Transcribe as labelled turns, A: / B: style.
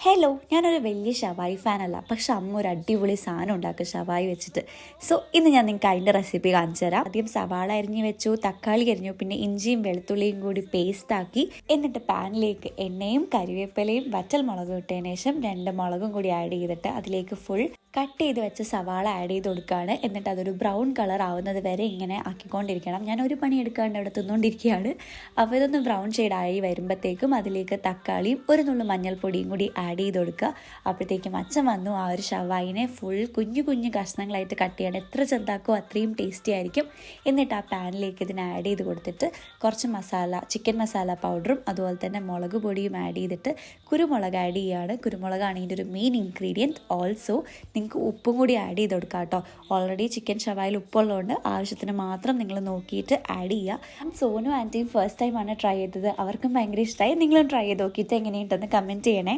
A: Hello, ഞാനൊരു വലിയ ഷവായി ഫാനല്ല, പക്ഷെ അമ്മ ഒരു അടിപൊളി സാധനം ഉണ്ടാക്കും ഷവായി വെച്ചിട്ട്. സോ ഇന്ന് ഞാൻ നിങ്ങൾക്ക് അതിൻ്റെ റെസിപ്പി കാണിച്ചു തരാം. ആദ്യം സവാള അരിഞ്ഞ് വെച്ചു, തക്കാളി അരിഞ്ഞു, പിന്നെ ഇഞ്ചിയും വെളുത്തുള്ളിയും കൂടി പേസ്റ്റാക്കി. എന്നിട്ട് പാനിലേക്ക് എണ്ണയും കരിവേപ്പിലയും വറ്റൽ മുളകും ഇട്ടതിന് ശേഷം 2 മുളകും കൂടി ആഡ് ചെയ്തിട്ട് അതിലേക്ക് ഫുൾ കട്ട് ചെയ്ത് വെച്ച സവാള ആഡ് ചെയ്ത് കൊടുക്കുകയാണ്. എന്നിട്ട് അതൊരു ബ്രൗൺ കളർ ആവുന്നത് വരെ ഇങ്ങനെ ആക്കിക്കൊണ്ടിരിക്കണം. ഞാൻ ഒരു പണി എടുക്കാണ്ട് അവിടെ തിന്നുകൊണ്ടിരിക്കുകയാണ്. അപ്പോൾ ഇതൊന്ന് ബ്രൗൺ ഷെയ്ഡായി വരുമ്പോഴത്തേക്കും അതിലേക്ക് തക്കാളിയും ഒരു നുള്ളു മഞ്ഞൾപ്പൊടിയും കൂടി ആഡ് ചെയ്ത് കൊടുക്കുക. അപ്പോഴത്തേക്കും അച്ഛൻ വന്നു ആ ഒരു ഷവായിനെ ഫുൾ കുഞ്ഞു കുഞ്ഞു കഷ്ണങ്ങളായിട്ട് കട്ട് ചെയ്യണം. എത്ര ചെറുതാക്കോ അത്രയും ടേസ്റ്റി ആയിരിക്കും. എന്നിട്ട് ആ പാനിലേക്ക് ഇതിന് ആഡ് ചെയ്ത് കൊടുത്തിട്ട് കുറച്ച് മസാല, ചിക്കൻ മസാല പൗഡറും അതുപോലെ തന്നെ മുളക് പൊടിയും ആഡ് ചെയ്തിട്ട് കുരുമുളക് ആഡ് ചെയ്യുകയാണ്. കുരുമുളകാണ് ഇതിൻ്റെ ഒരു മെയിൻ ഇൻഗ്രീഡിയൻറ്റ്. ഓൾസോ നിങ്ങൾക്ക് ഉപ്പും കൂടി ആഡ് ചെയ്ത് കൊടുക്കാം കേട്ടോ. ഓൾറെഡി ചിക്കൻ ഷവായിൽ ഉപ്പുള്ളതുകൊണ്ട് ആവശ്യത്തിന് മാത്രം നിങ്ങൾ നോക്കിയിട്ട് ആഡ് ചെയ്യുക. സോനു ആൻറ്റിയും ഫസ്റ്റ് ടൈമാണ് ട്രൈ ചെയ്തത്. അവർക്കും ഭയങ്കര ഇഷ്ടമായി. നിങ്ങളും ട്രൈ ചെയ്ത് നോക്കിയിട്ട് എങ്ങനെയുണ്ടെന്ന് കമൻറ്റ് ചെയ്യണേ.